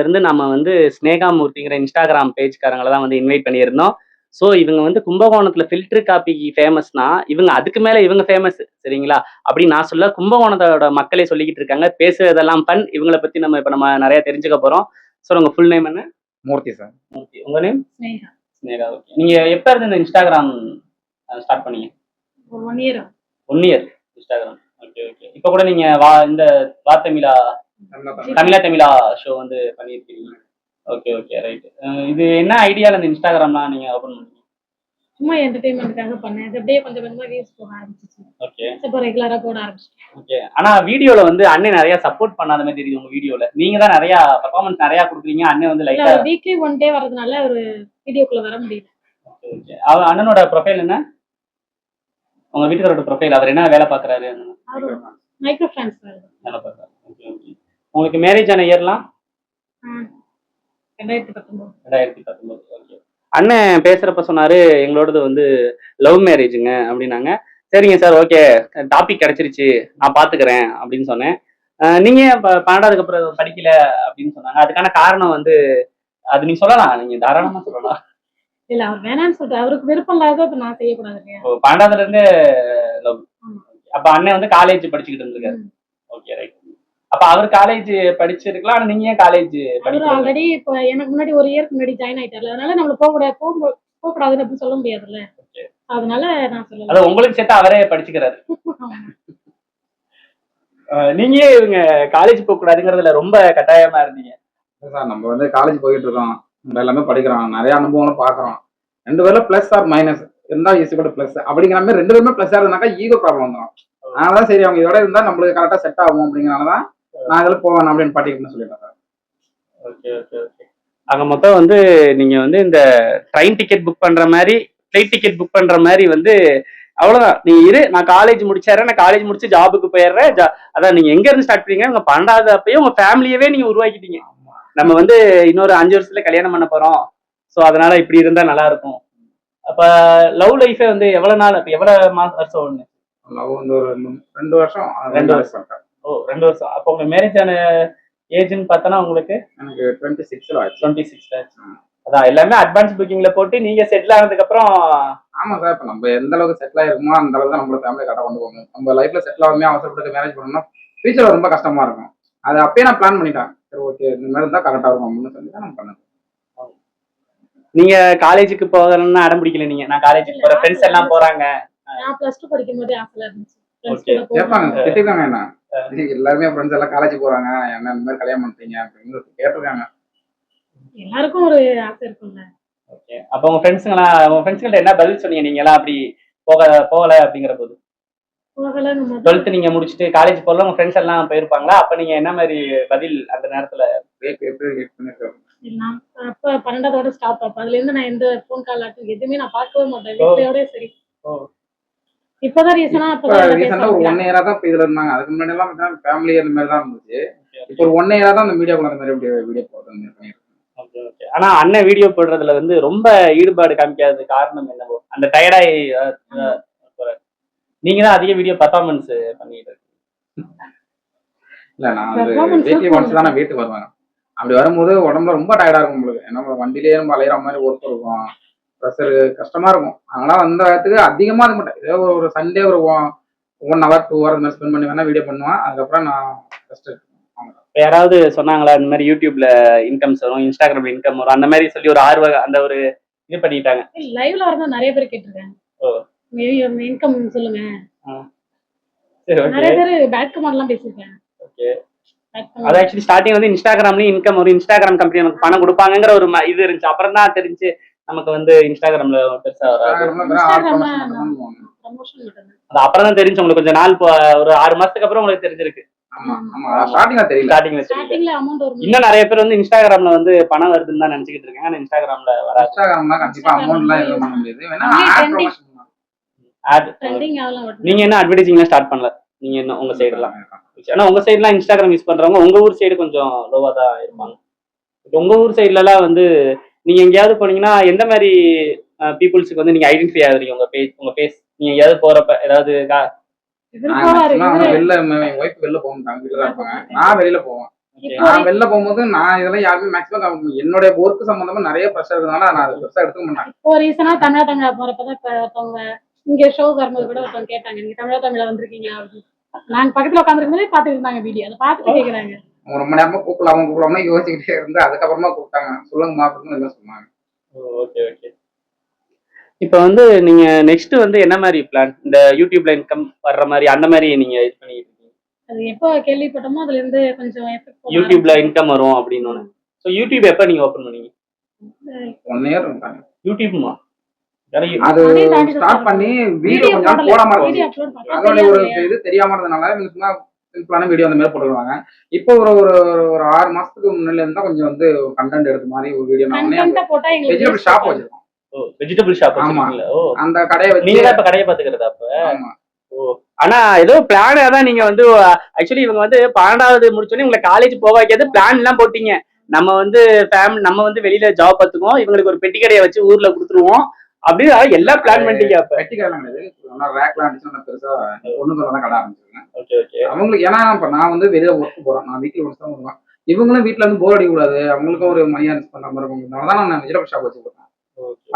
இருந்து நம்ம வந்து ஸ்னேகா மூர்த்திங்கிற இன்ஸ்டாகிராம் பேஜ்காரங்கள தான் வந்து இன்வைட் பண்ணியிருந்தோம். ஸோ இவங்க வந்து கும்பகோணத்துல ஃபில்டர் காப்பிக்கு ஃபேமஸ்னா, இவங்க அதுக்கு மேல இவங்க ஃபேமஸ் சரிங்களா? அப்படின்னு நான் சொல்ல கும்பகோணத்தோட மக்களே சொல்லிக்கிட்டு இருக்காங்க. பேசுறதெல்லாம் ஃபன். இவங்கள பத்தி நம்ம நெறைய தெரிஞ்சுக்க போறோம். சார் உங்க ஃபுல் நேம் என்ன? மூர்த்தி சார். மூர்த்தி. உங்க நேம்? ஸ்னேகா. ஸ்னேகா. ஓகே. நீங்க எப்ப இருந்து இந்த இன்ஸ்டாகிராம் ஸ்டார்ட் பண்ணீங்க? 1 year. 1 year Instagram. Okay, okay. இப்ப கூட நீங்க இந்த வா தமிழா ஷோ வந்து பண்ணியிருக்கீங்க. Okay, okay. ரைட். இது என்ன ஐடியால இந்த இன்ஸ்டாகிராம்லாம் நீங்க ஓபன் பண்ணீங்க? சும்மா என்டர்டெயின்மென்ட்காக பண்ணேன். அது அப்படியே கொஞ்சம் கொஞ்சமா வியூஸ் போக ஆரம்பிச்சிச்சு. ஓகே. இப்போ ரெகுலரா போட ஆரம்பிச்சிட்டேன். ஓகே. ஆனா வீடியோல வந்து அண்ணன் நிறைய சப்போர்ட் பண்ணாத மாதிரி தெரியுது உங்க வீடியோல. நீங்க தான் நிறைய பெர்ஃபார்மன்ஸ் நிறைய கொடுக்குறீங்க. அண்ணன் வந்து லைட்டா வீக்லி 1 டே வரதுனால ஒரு வீடியோக்குள்ள வர முடியல. Okay, okay. அண்ணனோட ப்ரொஃபைல் என்ன? உங்க வீட்டுக்காரோட ப்ரொஃபைல் அவர் என்ன வேலை பார்க்கறாரு? மைக்ரோ ஃபைனான்ஸ் வேலை பார்க்கறாரு. Okay, okay. உங்களுக்கு மேரேஜ் ஆன இயர்லாம்? 2019. 2019. ஓகே. அண்ணன் பேசுறப்ப சொன்னாரு எங்களோடது வந்து லவ் மேரேஜுங்க அப்படின்னாங்க. சரிங்க சார், ஓகே, டாபிக் கிடைச்சிருச்சு, நான் பாத்துக்கிறேன் அப்படின்னு சொன்னேன். நீங்க 12க்கு அப்புறம் படிக்கல அப்படின்னு சொன்னாங்க. அதுக்கான காரணம் வந்து அது நீங்க சொல்லலாம், நீங்க தாராளமா சொல்லலாம். இல்ல அவர் வேணாம்னு சொல்லிட்டு அவருக்கு விருப்பம் இல்லாத நான் செய்யக்கூடாது இல்லையா? 12ல இருந்து லவ். அப்ப அண்ணன் வந்து காலேஜ் படிச்சுக்கிட்டு இருந்திருக்காரு. Okay, right. அப்ப அவர் காலேஜ் படிச்சிருக்கலாம். ஆனா நீங்க ஏன் காலேஜ் படிக்கல? ஆல்ரெடி இப்ப எனக்கு முன்னாடி 1 இயருக்கு முன்னாடி ஜாயின் ஆயிட்டார்ல, அதனால நம்மள போகக்கூடாதுன்னு அப்படி சொல்ல முடியாதுல்ல. அதனால நான் சொல்லல. அது உங்களுக்கு சேர்த்து அவரே படிச்சுக்கிறாரு. நீங்க இவங்க காலேஜ் போக கூடாதுங்கிறதுல ரொம்ப கட்டாயமா இருந்தீங்க சார். நம்ம வந்து காலேஜ் போயிட்டு இருக்கோம், நம்ம எல்லாமே படிக்கிறோம், நிறைய அனுபவம் பாக்குறோம். 2 பேர்ல பிளஸ் ஆர் மைனஸ் இருந்தா ஈஸி கூட பிளஸ் அப்படிங்கிற மாதிரி 2 பேருமே பிளஸ் ஆகுதுனாக்கா ஈகோ ப்ராப்ளம் வந்துடும். அதனாலதான் சரி அவங்க இதோட இருந்தா நம்மளுக்கு கரெக்டா செட் ஆகும் அப்படிங்கிறனாலதான் நான் அதில் போவேன் அப்படின்னு பாட்டிக்கிட்டு சொல்லிட்டேன் சார். Okay, okay, okay. அங்க மொத்தம் வந்து நீங்க வந்து இந்த ட்ரெயின் டிக்கெட் புக் பண்ற மாதிரி, ஃபிளைட் டிக்கெட் புக் பண்ற மாதிரி வந்து அவ்வளவுதான். நீ நான் காலேஜ் முடிச்சாரேன், நான் காலேஜ் முடிச்சு ஜாபுக்கு போயிடுறேன். அதான் நீங்க எங்க இருந்து ஸ்டார்ட் பண்ணீங்க? உங்க 12வது அப்பயே உங்க ஃபேமிலியவே நீங்க உருவாக்கிட்டீங்க. நம்ம வந்து இன்னொரு 5 வருஷத்துல கல்யாணம் பண்ண போறோம், ஸோ அதனால இப்படி இருந்தா நல்லா இருக்கும். அப்ப லவ் லைஃபே வந்து எவ்வளவு நாள், எவ்வளவு வருஷம்? ஒண்ணு லவ் வந்து ஒரு 2 வருஷம். 2 வருஷம். ஓ, 2 வருஷம். அப்போ உங்க மேரேஜ் ஆன ஏஜ்னு பார்த்தனா உங்களுக்கு? எனக்கு 26 ஆச்சு. 26 ஆச்சு. அதான் எல்லாமே அட்வான்ஸ் புக்கிங்ல போட்டு நீங்க செட்டில் ஆனதுக்கு அப்புறம். ஆமா சார். இப்ப நம்ம எந்த அளவுக்கு செட்டில் ஆயிருக்குமோ அந்த அளவுக்கு தான் நம்மளோட ஃபேமிலி கரெக்டாக கொண்டு போகணும். நம்ம லைஃப்ல செட்டில் ஆகாமே அவசரப்பட்டு மேரேஜ் பண்ணணும்னா ஃபியூச்சர் ரொம்ப கஷ்டமா இருக்கும். அது அப்பயே நான் பிளான் பண்ணிட்டேன். சரி, ஓகே, இந்த மாதிரி இருந்தா கரெக்டா இருக்கும் அப்படின்னு சொல்லி தான் நான் பண்ணேன். நீங்க காலேஜுக்கு போகணும்னு அடம் பிடிக்கல? நீங்க நான் காலேஜுக்கு போற ஃப்ரெண்ட்ஸ் எல்லாம் போறாங்க. நான் +2 படிக்கும்போது ஆசையா இருந்துச்சு. கேட்பாங்க, திட்டிருக்காங்க என்ன, எல்லாருமே ஃப்ரெண்ட்ஸ் எல்லாம் காலேஜ் போறாங்க, என்ன இந்த மாதிரி கல்யாணம் பண்ணிட்டீங்க அப்படின்னு கேட்டிருக்காங்க. எல்லாருக்கும் ஒரு ஆசை இருக்கும்ல. ஓகே. அப்ப உங்க ஃப்ரெண்ட்ஸ்கிட்ட என்ன பதில் சொன்னீங்க? நீங்க எல்லாம் அப்படி போகல அப்படிங்கிற போது? 12th நீங்க முடிச்சுட்டு காலேஜ் போகல, உங்க ஃப்ரெண்ட்ஸ் எல்லாம் போயிருப்பாங்களா? அப்ப நீங்க என்ன மாதிரி பதில் அந்த நேரத்துல? அப்ப 12வது ஸ்டாப். அப்ப அதுல இருந்து நான் எந்த போன் கால் எதுவுமே நான் பார்க்கவே மாட்டேன். வீட்லயோட சரி. இப்பதான் ரீசனா ஒரு 1 இயரா தான் இதுல இருந்தாங்க. அதுக்கு முன்னாடி எல்லாம் ஃபேமிலி அந்த மாதிரி தான் இருந்துச்சு. இப்போ ஒரு 1 இயரா தான் அந்த மீடியாக்குள்ள அந்த மாதிரி வீடியோ போடுறது. ஆனா அண்ணன் வீடியோ போடுறதுல வந்து ரொம்ப ஈடுபாடு காமிக்காத காரணம் என்னவோ? அந்த டயர்டாயி நீங்க தான் அதிக வீடியோ பர்ஃபார்மன்ஸ் பண்ணிட்டு. இல்ல, நான் வந்து வீக்லி ஒன்ஸ் தான் நான் வீட்டுக்கு வருவேன். அப்படி வரும்போது உடம்புல ரொம்ப டயர்டா இருக்கும் உங்களுக்கு. ஏன்னா வண்டிலேயே நம்ம அலையிற மாதிரி ஒர்க் இருக்கும், ப்ரெஷர் கஷ்டமா இருக்கும். அதனால அந்த இடத்துக்கு அதிகமா இருக்க மாட்டேன். ஏதோ ஒரு சண்டே ஒரு 1 hour 2 hour மாதிரி ஸ்பெண்ட் பண்ணி வேணா வீடியோ பண்ணுவேன். அதுக்கப்புறம் நான் ரெஸ்ட் எடுப்பேன். யாராவது சொன்னாங்களா இந்த மாதிரி யூடியூப்ல இன்கம்ஸ் வரும், இன்ஸ்டாகிராம்ல இன்கம் வரும், அந்த மாதிரி சொல்லி ஒரு அந்த ஒரு இது பண்ணிட்டாங்க? லைவ்ல வரதா நிறைய பேர் கேட்டிருக்காங்க. இன்கம் சொல்லுங்க. நிறைய பேர் பேட் கமெண்ட்லாம் பேசிருக்காங்க. ஓகே. அது ஆக்சுவலி ஸ்டார்டிங் வந்து இன்ஸ்டாகிராம்லயும் இன்கம் வரும், இன்ஸ்டாகிராம் கம்பெனி நமக்கு பணம் கொடுப்பாங்கங்கிற ஒரு இது இருந்துச்சு. அப்புறம் தான் தெரிஞ்சு நமக்கு வந்து இன்ஸ்டாகிராம்ல பெருசா அப்புறம் தான் தெரிஞ்சு உங்களுக்கு. கொஞ்ச நாள் ஒரு 6 மாசத்துக்கு அப்புறம் உங்களுக்கு தெரிஞ்சிருக்கு. இன்னும் நிறைய பேர் வந்து இன்ஸ்டாகிராம்ல வந்து பணம் வருதுன்னு தான் நினைச்சுக்கிட்டு இருக்காங்க. ஆனா இன்ஸ்டாகிராம்ல நீங்க என்ன அட்வர்டைசிங்லாம் ஸ்டார்ட் பண்ணல? நீங்க என்ன உங்க சைடு எல்லாம்? ஆனா உங்க சைடுலாம் இன்ஸ்டாகிராம் யூஸ் பண்றவங்க உங்க ஊர் சைடு கொஞ்சம் லோவா தான் இருப்பாங்க. உங்க ஊர் சைடுல எல்லாம் வந்து நீங்க எங்கேயாவது போனீங்கன்னா எந்த மாதிரி பீப்புள்ஸுக்கு வந்து நீங்க ஐடென்டிஃபை ஆகுறீங்க? உங்க ஃபேஸ் நீங்க எங்கேயாவது போறப்ப ஏதாவது வெளில போக மாட்டாங்க, வீட்டுல தான் இருப்பாங்க. நான் வெளியில போவேன். இப்போ நான் வெளில போகும்போது நான் இதெல்லாம் யாருமே மேக்ஸிமம் என்னுடைய ஒர்க் சம்பந்தமா நிறைய ப்ரெஷர் இருக்கனால நான் அதை பெருசா எடுத்துக்க மாட்டேன். இப்போ ரீசனா தமிழா தமிழா போறப்பதான் இப்ப ஒருத்தவங்க இங்க ஷோ வரும்போது கூட ஒருத்தவங்க கேட்டாங்க, நீங்க தமிழா தமிழா வந்திருக்கீங்களா அப்படின்னு. நாங்க பக்கத்துல உட்காந்துருக்கும் போதே பாத்துட்டு இருந்தாங்க வீடியோ, அதை பார்த்துட்டு கேக்குறாங்க. அவங்க ரொம்ப நேரமா கூப்பிடலாம்னு யோசிச்சுக்கிட்டே இருந்து அதுக்கப்புறமா கூப்பிட்டாங்க. சொல்லுங்கம்மா அப்படின்னு எல்லாம் சொன்னாங்க. Okay okay. இப்போ வந்து நீங்க நெக்ஸ்ட் வந்து என்ன மாதிரி பிளான்? இந்த யூடியூப்ல இன்கம் வர்ற மாதிரி அந்த மாதிரி நீங்க இது பண்ணிட்டு இருக்கீங்க? அது எப்போ கேள்விப்பட்டோமோ அதுல இருந்து கொஞ்சம் effect போட யூடியூப்ல இன்கம் வரும் அப்படின்னு. ஸோ யூடியூப் எப்போ நீங்க ஓப்பன் பண்ணீங்க? ஆரம்பிச்சோம். 1 year இருந்தாங்க. யூடியூப்மா? அது அதையும் தாண்டி ஸ்டார்ட் பண்ணி வீடியோ கொஞ்சம் நாள் போடாம இருந்துச்சு. அதோட ஒரு இது தெரியாம இருந்ததுனால இவங்க சும்மா சிம்பிளான வீடியோ அந்த மாதிரி போட்டுருவாங்க. இப்போ ஒரு ஒரு ஒரு 6 மாசத்துக்கு முன்னால இருந்தா கொஞ்சம் வந்து கண்டென்ட் எடுத்த மாதிரி ஒரு வீடியோ நான் கண்டென்ட் போட்டா எங்களுக்கு வெஜிடபிள் ஷாப் வச்சிருக்கோம். ஓ, வெஜிடபிள் ஷாப் ஆமா. வச்சிருக்கீங்களா? ஓ, அந்த கடையை வச்சு நீங்க தான் இப்ப கடையை பாத்துக்கிறதா அப்ப? ஆமா. ஓ, ஆனா ஏதோ பிளானா தான் நீங்க வந்து ஆக்சுவலி இவங்க வந்து 12வது முடிச்சோடனே உங்களை காலேஜ் போக வைக்காது பிளான் எல்லாம் போட்டீங்க. நம்ம வந்து நம்ம வந்து வெளியில ஜாப் பார்த்துக்குவோம், இவங்களுக்கு ஒரு பெட்டி கடையை வச்சு ஊர்ல கொடுத்துருவோம் அப்படின்னு எல்லாம் பிளான் பண்ணிட்டீங்க அப்ப. பெட்டி கடை கிடையாது. ரேக்லாம் அடிச்சு பெருசா ஒண்ணுக்கு தான் கடை ஆரம்பிச்சிருக்கேன். Okay okay. அவங்களுக்கு ஏன்னா இப்ப நான் வந்து வெளியே ஒர்க் போறேன். நான் வீக்லி ஒன்ஸ் தான் வருவேன். இவங்களும் வீட்டுல இருந்து போர் அடிக்க கூடாது, அவங்களுக்கும் ஒரு மணி ஏர்ன் பண்ற மாதிரி இருக்கும். தான் நான் வெஜிடபிள் ஷாப் வச்சு கொடுத்தேன்.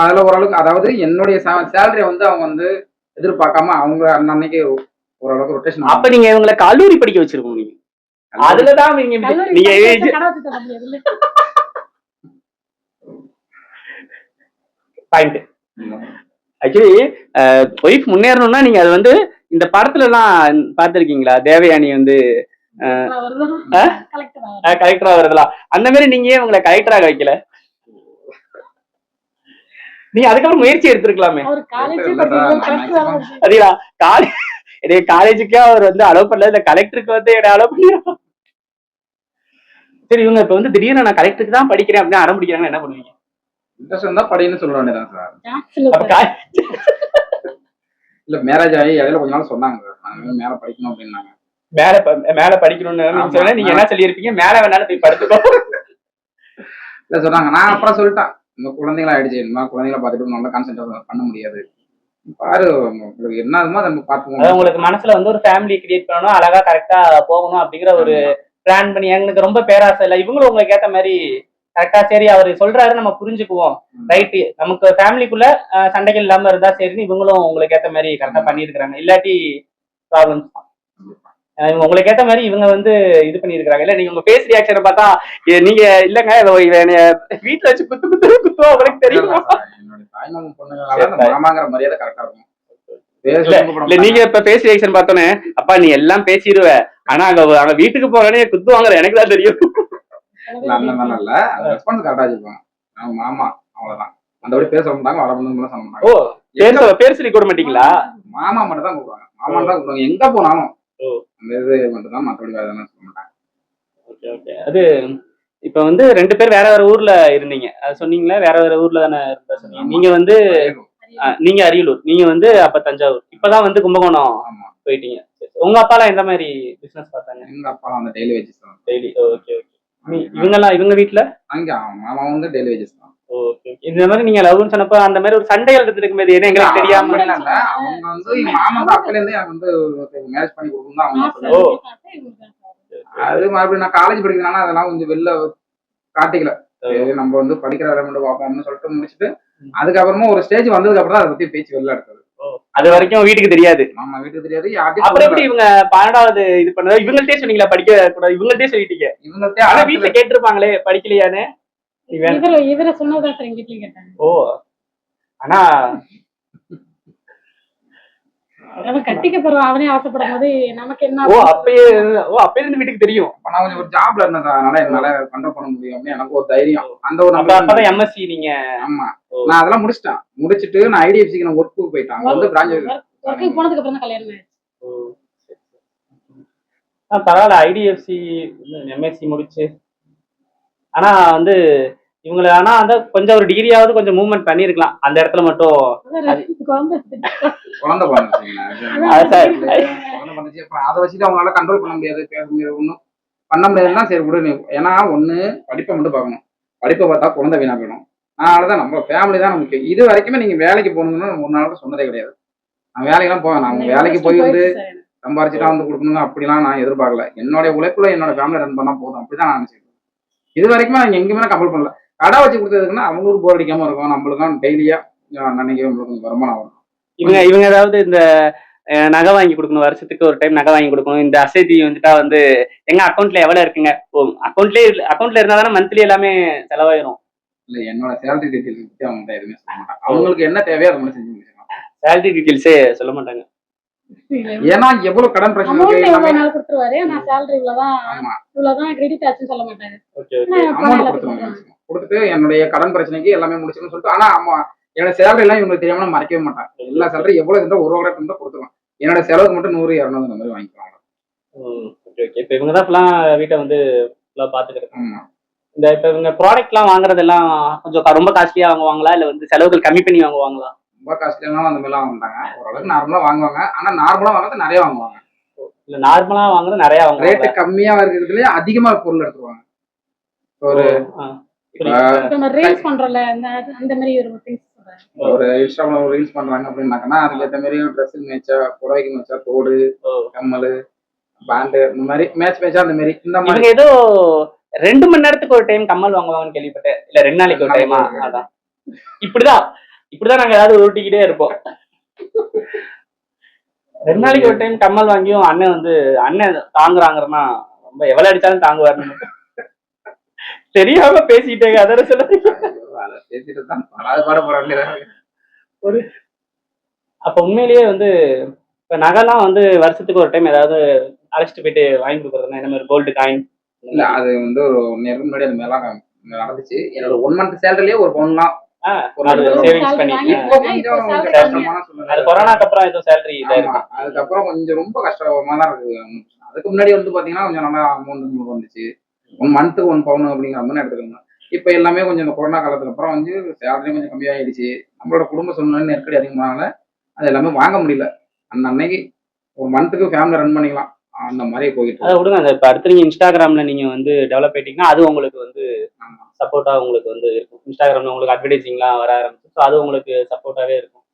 அதுல ஓரளவுக்கு அதாவது என்னுடைய சேலரியை வந்து அவங்க வந்து எதிர்பார்க்காம அவங்க அன்னைக்கு ஓரளவுக்கு ரொட்டேஷன். அப்ப நீங்க இவங்களை கல்லூரி படிக்க வச்சிருக்கோம். நீங்க அதுலதான் நீங்க நீங்க கடை வச்சு தர முடியாது. பாயிண்ட். ஆக்சுவலி ஒய்ஃப் முன்னேறணும்னா நீங்க அது வந்து இந்த படத்துல எல்லாம் பாத்திருக்கீங்களா? தேவயானி வந்து கலெக்டரா வருதுலாம், அந்த மாதிரி நீங்க ஏன் உங்களை கலெக்டராக வைக்கல? நீங்க அதுக்கப்புறம் முயற்சி எடுத்திருக்கலாமே. அதேடா காலேஜுக்கே அவர் வந்து அலோவ் பண்ணல, இந்த கலெக்டருக்கு வந்து என்ன அலோவ் பண்ணிடுறோம். சரி, இவங்க இப்ப வந்து திடீர்னு நான் கலெக்டருக்கு தான் படிக்கிறேன் அப்படின்னு அடம் பிடிக்கிறாங்க, என்ன பண்ணுவீங்க? இன்ட்ரெஸ்ட் இருந்தா படின்னு சொல்ல வேண்டியதான் சார். இல்ல மேரேஜ் ஆகி இடையில கொஞ்ச நாள் சொன்னாங்க சார், மேல படிக்கணும் அப்படின்னாங்க. மேல படிக்கணும்னு நீங்க என்ன சொல்லியிருப்பீங்க? மேல வேணாலும் போய் படுத்துக்கோ இல்ல சொன்னாங்க. நான் அப்புறம் சொல்லிட்டேன், இந்த குழந்தைங்களா ஆயிடுச்சு, இந்த மாதிரி குழந்தைங்கள பார்த்துட்டு நல்லா கான்சென்ட்ரேட் பண்ண முடியாது, பாரு உங்களுக்கு என்ன ஆகுமோ அதை நம்ம பார்த்துக்கோங்க. உங்களுக்கு மனசுல வந்து ஒரு ஃபேமிலி கிரியேட் பண்ணணும், அழகா கரெக்டா போகணும் அப்படிங்கிற ஒரு பிளான் பண்ணி. எங்களுக்கு ரொம்ப பேராசை இல்லை, இவங்களும் உங்களுக்கு ஏத்த மாதிரி கரெக்டா சரி அவர் சொல்றாரு நம்ம புரிஞ்சுக்குவோம், ரைட்டு நமக்கு ஃபேமிலிக்குள்ள சண்டைகள் இல்லாம இருந்தா சரின்னு இவங்களும் உங்களுக்கு ஏத்த மாதிரி கரெக்டா பண்ணிருக்காங்க. இல்லாட்டி ப்ராப்ளம்ஸ் தான். உங்களுக்கு ஏத்த மாதிரி இவங்க வந்து இது பண்ணிருக்காங்க. இல்ல நீங்க உங்க ஃபேஸ் ரியாக்ஷனை பார்த்தா நீங்க இல்லங்க வீட்டுல வச்சு குத்துவோம் உங்களுக்கு தெரியும். என்னோட தாய்மாமன் பொண்ணுங்களால மாமாங்கிற மரியாதை கரெக்டா இருக்கும். இல்ல நீங்க இப்ப ஃபேஸ் ரியாக்ஷன் பார்த்தோன்னே அப்பா நீ எல்லாம் பேசிடுவ, ஆனா அங்க வீட்டுக்கு போறேனே குத்துவாங்க எனக்கு தான் தெரியும். அந்த மாதிரி இல்ல, ரெஸ்பான்ஸ் கரெக்டா வச்சிருப்பாங்க. மாமா அவ்வளவுதான், மற்றபடி பேச மாட்டாங்க, வர முடியும் சொல்ல மாட்டாங்க. ஓ, பேர் சொல்லி கூட மாட்டீங்களா? மாமா மட்டும் தான் கூப்பிடுவாங்க, மாமா தான் கூப்பிடுவாங்க எங்க போனாலும். அந்த இது மட்டும் தான், மற்றபடி வேற எதுவும் சொல்ல மாட்டாங்க. Okay okay. அது இப்ப வந்து 2 பேர் வேற வேற ஊர்ல இருந்தீங்க, அது சொன்னீங்களா? வேற வேற ஊர்ல தானே இருந்தா சொன்னீங்க. நீங்க வந்து நீங்க அரியலூர், நீங்க வந்து அப்ப தஞ்சாவூர், இப்பதான் வந்து கும்பகோணம் போயிட்டீங்க. உங்க அப்பா எல்லாம் எந்த மாதிரி பிசினஸ் பார்த்தாங்க? எங்க அப்பா வந்து டெய்லி வேஜஸ் தான். டெய்லி. Okay okay. இவங்க வீட்டுல அங்க மாமா வந்து டெய்லி வேஜஸ் தான். ஓகே. இந்த மாதிரி நீங்க லவ்னு சொன்னப்ப அந்த மாதிரி ஒரு சண்டைகள் எடுத்துட்டு போது என்ன எங்களுக்கு தெரியாம இல்ல, அவங்க வந்து எங்க மாமா தான் அப்பல இருந்து எனக்கு வந்து மேரேஜ் பண்ணி கொடுக்கணும் தான் அவங்க சொன்னாங்க. அது மறுபடியும் நான் காலேஜ் படிக்கிறதுனால அதெல்லாம் கொஞ்சம் வெளில காட்டிக்கல. நம்ம வந்து படிக்கிற வேலை மட்டும் பார்ப்போம்னு சொல்லிட்டு முடிச்சுட்டு அதுக்கப்புறமா ஒரு ஸ்டேஜ் வந்ததுக்கு அப்புறம் அதை பத்தி பேச்சு வெளில எடுத்தது. அது வரைக்கும் வீட்டுக்கு தெரியாது. ஆமா, வீட்டுக்கு தெரியாது. அப்புறம் எப்படி இவங்க 12வது இது பண்ணது? இவங்கள்ட்டே சொன்னீங்களா படிக்க கூடாது? இவங்கள்ட்டே சொல்லிட்டீங்க. இவங்கள்ட்டே ஆனா வீட்டுல கேட்டிருப்பாங்களே படிக்கலையானு? இவர சொன்னதான் சார் எங்க வீட்லயும் கேட்டாங்க. ஓ, ஆனா அவன் கட்டிக்க போறான், அவனே ஆசைப்படும் போது நமக்கு என்ன? அப்பயே இருந்து வீட்டுக்கு தெரியும். நான் கொஞ்சம் ஒரு ஜாப்ல இருந்தேன் சார், அதனால என்னால கண்ட்ரோல் பண்ண முடியும் அப்படின்னு எனக்கு ஒரு தைரியம். அந்த ஒரு அப்பதான் எம்எஸ்சி நீங்க? ஆமா, நான் அதெல்லாம் முடிச்சிட்டு நான் ஐடிஎஃப்சிக்கு நான் ஒர்க்கு போயிட்டேன். அங்க வந்து பிரான்ச் ஒர்க்குக்கு போனதுக்கு அப்புறம் தான் கல்யாணம் ஆயிடுச்சு. பரவாயில்ல, ஐடிஎஃப்சி எம்எஸ்சி முடிச்சு. ஆனா வந்து இவங்களை ஆனா அந்த கொஞ்சம் ஒரு டிகிரியாவது கொஞ்சம் மூவ்மெண்ட் பண்ணிருக்கலாம் அந்த இடத்துல மட்டும். குழந்தை பண்ணுச்சு, அதை வச்சுட்டு அவங்களால கண்ட்ரோல் பண்ண முடியாது, பேச முடியாது, ஒன்றும் பண்ண முடியாதுன்னா சரி விடு. ஏன்னா ஒண்ணு படிப்பை மட்டும் பார்க்கணும், படிப்பை பார்த்தா குழந்தை வீணா போயிடும். அதனாலதான் நம்ம ஃபேமிலி தான் நமக்கு. இது வரைக்குமே நீங்க வேலைக்கு போகணும்னு ஒரு நாள் சொன்னதே கிடையாது. நான் வேலைக்கெல்லாம் போவேன். நான் வேலைக்கு போய் வந்து சம்பாரிச்சுட்டா வந்து கொடுக்கணுங்க அப்படிலாம் நான் எதிர்பார்க்கல. என்னுடைய உழைப்புல என்னோட ஃபேமிலி ரன் பண்ணா போதும் அப்படிதான் நான் நினைச்சிருக்கேன். இது வரைக்கும் நான் எங்கேயுமே நான் கம்பல் பண்ணல. கடை வச்சு கொடுத்ததுக்குன்னா அவங்களுக்கு போர் அடிக்காம இருக்கும், நம்மளுக்கும் டெய்லியா அன்னைக்கு நம்மளுக்கு கொஞ்சம் வருமானம் வரும். இவங்க ஏதாவது இந்த நகை வாங்கி கொடுக்கணும், வருஷத்துக்கு ஒரு டைம் நகை வாங்கி கொடுக்கணும், இந்த அசைதி வந்துட்டா வந்து எங்க அக்கௌண்ட்ல எவ்வளவு இருக்குங்க, அக்கௌண்ட்ல இருந்தா தானே மந்த்லி எல்லாமே செலவாயிரும். இல்ல என்னோட சேலரி டீட்டெயில்ஸ் பத்தி அவங்க எதுவுமே சொல்ல மாட்டாங்க. அவங்களுக்கு என்ன தேவையோ அதை மட்டும் செஞ்சு முடிச்சிடலாம். சேலரி டீட்டெயில்ஸே சொல்ல மாட்டாங்க. ஏன்னா எவ்வளவு கடன் பிரச்சனை அமௌண்ட் இருக்கு எவ்வளவு எல்லாமே. நாள் கொடுத்துருவாரு, நான் சேலரி ஆமா இவ்வளவுதான் கிரெடிட் ஆச்சுன்னு சொல்ல மாட்டாங்க. Okay okay. அமௌண்ட் கொடுத்துருவாங்க. கொடுத்துட்டு என்னுடைய கடன் பிரச்சனைக்கு எல்லாமே முடிச்சுன்னு சொல்லிட்டு, ஆனா ஆமா என்னோட சேலரி எல்லாம் இவங்களுக்கு தெரியாம நான் மறைக்கவே மாட்டேன். எல்லா சேலரி எவ்வளவு இருந்தா ஒரு ரூபா இருந்தா கொடுத்துருவேன். என்னோட செலவுக்கு மட்டும் 100, 200 அந்த மாதிரி வாங்கிக்குவாங்க. Okay okay. இப்போ இவங்க தான் ஃபுல்லா வீட்டை வந்து ஃபுல்லா பாத்துக்கிறது. ஆமா இந்த இப்போ இவங்க ப்ராடக்ட்லாம் வாங்குறதெல்லாம் கொஞ்சம் ரொம்ப காஸ்ட்லியா வாங்குவாங்களா, இல்ல வந்து செலவுகள் கம்மி பண்ணி வாங்குவாங்களா? ரொம்ப காஸ்ட்லியெல்லாம் அந்த மாதிரிலாம் வாங்க மாட்டாங்க. ஓரளவுக்கு நார்மலா வாங்குவாங்க. ஆனா நார்மலா வாங்குறது நிறைய வாங்குவாங்க. இல்ல நார்மலா வாங்குறது நிறைய ரேட்டு வாங்குவாங்க. கம்மியா இருக்கிறதுலயே அதிகமா பொருள் எடுத்துருவாங்க. ஒரு இப்ப நம்ம ரீல்ஸ் பண்றோம்ல, அந்த மாதிரி ஒரு திங்ஸ் சொல்றேன். ஒரு இன்ஸ்டாகிராம்ல ஒரு ரீல்ஸ் பண்றாங்க அப்படின்னாக்கன்னா அதுக்கு ஏற்ற மாதிரி ட்ரெஸ்ஸுக்கு மேட்சா, புடவைக்கு மேட்சா, தோடு, கம்மல், பேண்டு இந்த மாதிரி மேட்சா அந்த மாதிரி இந்த மாதிரி இவங்க ஏதோ 2 மணி நேரத்துக்கு ஒரு டைம் கம்மல் வாங்குவாங்கன்னு கேள்விப்பட்டேன். இல்ல 2 நாளைக்கு ஒரு டைமா? அதான் இப்படிதான் நாங்க ஏதாவது உருட்டிக்கிட்டே இருப்போம். 2 நாளைக்கு ஒரு டைம் கம்மல் வாங்கியும் அண்ணன் தாங்குறாங்கன்னா ரொம்ப எவ்வளவு அடிச்சாலும் தாங்குவாருன்னு தெரியாம பேசிட்டேங்க. அதான சொல்லுங்க. பேசிட்டு தான் பாட போறாங்க. ஒரு அப்ப உண்மையிலேயே வந்து இப்ப நகைலாம் வந்து வருஷத்துக்கு ஒரு டைம் ஏதாவது அழைச்சிட்டு போயிட்டு வாங்கி கொடுக்குறதுனா இந்த மாதிரி கோல்டு காயின்? இல்ல அது வந்து ஒரு 1 இயருக்கு முன்னாடி அந்த மாதிரிலாம் நடந்துச்சு. என்னோட 1 மந்த் சேலரிலேயே ஒரு பவுன்லாம் சேவிங்ஸ் பண்ணி. இப்போ கொஞ்சம் கஷ்டமான சூழ்நிலை. அது கொரோனாக்கு அப்புறம் ஏதோ சேலரி இதா ஆமா, இருக்கு. அதுக்கப்புறம் கொஞ்சம் ரொம்ப கஷ்டமா தான் இருக்கு. அதுக்கு முன்னாடி வந்து பாத்தீங்கன்னா கொஞ்சம் நல்லா அமௌண்ட் வந்துச்சு. 1 மந்த்துக்கு 1 பவுன் அப்படிங்கிற மாதிரி எடுத்துக்கணும். இப்ப எல்லாமே கொஞ்சம் இந்த கொரோனா காலத்துக்கு அப்புறம் வந்து சேலரி கொஞ்சம் கம்மியாயிடுச்சு. நம்மளோட குடும்ப சூழ்நிலை நெருக்கடி அதிகமானால அது எல்லாமே வாங்க முடியல. அன்னைக்கு 1 மந்த்துக்கு ஃபேமிலி ரன் பண்ணிக்கலாம் அந்த மாதிரி போயிட்டு அதை விடுங்க. அந்த இப்ப அடுத்து நீங்க இன்ஸ்டாகிராம்ல நீங்க வந்து டெவலப் ஆயிட்டீங்கன்னா அது உங்களுக்கு வந்து சப்போர்ட்டா உங்களுக்கு வந்து இருக்கும். இன்ஸ்டாகிராம்ல உங்களுக்கு அட்வர்டைசிங்லாம் வர ஆரம்பிச்சு, ஸோ அது உங்களுக்கு சப்போர்ட்டாவே இருக்கும்.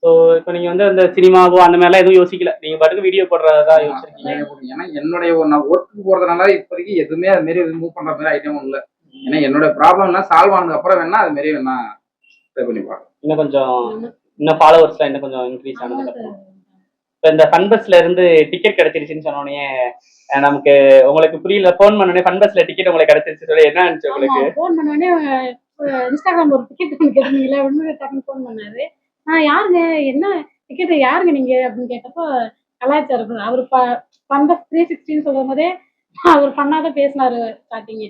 ஸோ இப்போ நீங்க வந்து அந்த சினிமாவோ அந்த மாதிரிலாம் எதுவும் யோசிக்கல, நீங்க பாட்டுக்கு வீடியோ போடுறதா யோசிச்சிருக்கீங்க. ஏன்னா என்னுடைய நான் ஒர்க்கு போறதுனால இப்போதைக்கு எதுவுமே அது மாதிரி மூவ் பண்ற மாதிரி ஐட்டமும் இல்லை. ஏன்னா என்னோட ப்ராப்ளம் எல்லாம் சால்வ் ஆனதுக்கு அப்புறம் வேணா அது மாதிரி வேணா ட்ரை பண்ணி பார்க்கலாம். இன்னும் ஃபாலோவர்ஸ்லாம் இன்னும் கொஞ்சம் இன்க்ரீஸ் ஆனதுக்கு அப்புறம் இப்போ இந்த ஃபன் பஸ்ல இருந்து டிக்கெட் கிடைச்சிருச்சுன்னு சொன்னோடனே நமக்கு உங்களுக்கு புரியல, ஃபோன் பண்ணோடனே ஃபன் பஸ்ல டிக்கெட் உங்களுக்கு கிடைச்சிருச்சு சொல்லி என்ன இருந்துச்சு உங்களுக்கு? ஃபோன் பண்ணோடனே இன்ஸ்டாகிராம் ஒரு டிக்கெட் கேட்டீங்களா அப்படின்னு டக்குன்னு ஃபோன் பண்ணாரு. யாருங்க, என்ன டிக்கெட் யாருங்க நீங்க அப்படின்னு கேட்டப்போ கலாச்சாரம் அவர் ஃபன் பஸ் 360 சொல்லும் போதே அவர் பண்ணாதான் பேசினாரு ஸ்டார்டிங்.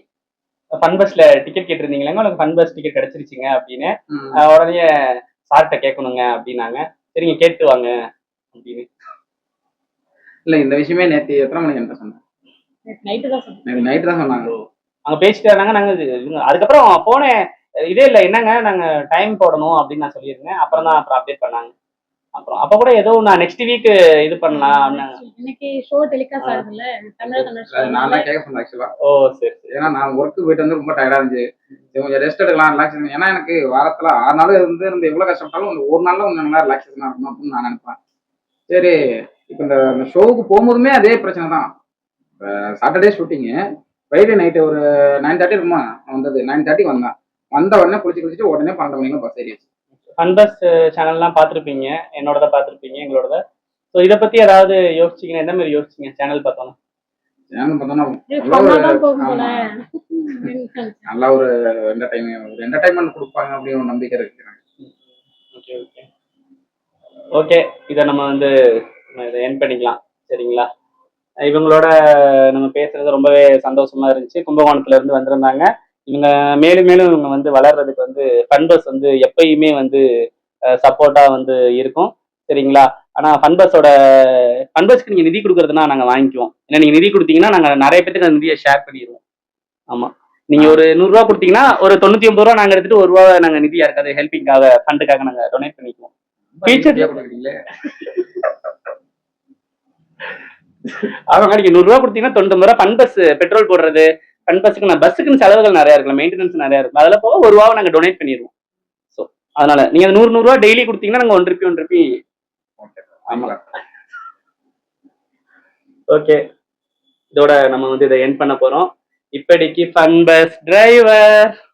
ஃபன் பஸ்ல டிக்கெட் கேட்டிருந்தீங்களா, உங்களுக்கு ஃபன் பஸ் டிக்கெட் கிடைச்சிருச்சுங்க அப்படின்னு உடனே சார்கிட்ட கேட்கணுங்க அப்படின்னாங்க. சரிங்க கேட்டு வாங்க அப்படின்னு. இல்ல இந்த விஷயமே நேற்று எத்தனை மணிக்கு என்ன சொன்னாங்க? நைட்டு தான் சொன்னாங்க. நைட்டு தான் சொன்னாங்க. அவங்க பேசிட்டு இருந்தாங்க. நாங்க அதுக்கப்புறம் போனேன், இதே இல்லை என்னங்க நாங்க டைம் போடணும் அப்படின்னு நான் சொல்லியிருந்தேன். அப்புறம் அப்டேட் பண்ணாங்க. அப்புறம் அப்ப கூட ஏதோ நான் நெக்ஸ்ட் வீக் இது பண்ணலாம். இன்னைக்கு ஷோ டெலிகாஸ்ட் ஆகுதுல்ல தமிழ் நான் தான் கேட்க சொன்னேன் ஆக்சுவலா. ஓ சரி. ஏன்னா நான் ஒர்க்கு போயிட்டு வந்து ரொம்ப டயர்டா இருந்துச்சு. கொஞ்சம் ரெஸ்ட் எடுக்கலாம், ரிலாக்ஸேஷன். ஏன்னா எனக்கு வாரத்துல 6 நாள் இருந்து நம்ம எவ்வளவு கஷ்டப்பட்டாலும் ஒரு நாள்ல கொஞ்சம் நல்லா ரிலாக்ஸேஷனா இருக்கணும் அப்படின்னு நான் நினைப்பேன். சரி இப்ப இந்த ஷோவுக்கு போகும்போதுமே அதே பிரச்சனை தான். சாட்டர்டே ஷூட்டிங்கு, ஃப்ரைடே நைட்டு ஒரு 9:30 இருக்குமா வந்தது. 9:30 வந்த உடனே குளிச்சுட்டு உடனே 12 மணிக்கு பஸ் ஏறிடுச்சு. ஃபன் பஸ் சேனல்லாம் பார்த்துருப்பீங்க, என்னோடத பார்த்துருப்பீங்க, எங்களோடத. ஸோ இதை பத்தி ஏதாவது யோசிச்சிங்கன்னா எந்த மாதிரி யோசிச்சிங்க? சேனல் பார்த்தோன்னா நல்லா ஒரு என்டர்டைன்மெண்ட் கொடுப்பாங்க அப்படின்னு ஒரு நம்பிக்கை இருக்கு. Okay okay okay. இதை நம்ம வந்து இதை என் பண்ணிக்கலாம் சரிங்களா? இவங்களோட நம்ம பேசுறது ரொம்பவே சந்தோஷமா இருந்துச்சு. கும்பகோணத்துல இருந்து வந்திருந்தாங்க. இவங்க மேலும் மேலும் இவங்க வந்து வளர்றதுக்கு வந்து ஃபன் பஸ் வந்து எப்பயுமே வந்து சப்போர்ட்டா வந்து இருக்கும் சரிங்களா? ஆனா ஃபன் பஸ்க்கு நீங்க நிதி கொடுக்கறதுனா நாங்க வாங்கிக்குவோம். ஏன்னா நீங்க நிதி கொடுத்தீங்கன்னா நாங்க நிறைய பேருக்கு அந்த நிதியை ஷேர் பண்ணிடுவோம். ஆமா, நீங்க ஒரு 100 ரூபா கொடுத்தீங்கன்னா ஒரு 99 ரூபா நாங்க எடுத்துட்டு 1 ரூபா நாங்க நிதி யாருக்காவது ஹெல்பிங்காக ஃபண்டுக்காக நாங்க டொனேட் பண்ணிக்குவோம். அவங்க நீங்க 100 ரூபா கொடுத்தீங்கன்னா 99 ரூபா ஃபன் பஸ் பெட்ரோல் போடுறது, ஃபன் பஸ்ஸுக்கு நான் பஸ்ஸுக்குன்னு செலவுகள் நிறைய இருக்குல்ல, மெயின்டெனன்ஸ் நிறைய இருக்கும். அதில் போக 1 ரூபாவை நாங்கள் டொனேட் பண்ணிடுவோம். ஸோ அதனால நீங்க 100 ரூபா டெய்லி கொடுத்தீங்கன்னா நாங்கள் 1 ரூபி. ஆமா ஓகே, இதோட நம்ம வந்து இதை எண்ட் பண்ண போறோம். இப்படிக்கு ஃபன் பஸ் டிரைவர்.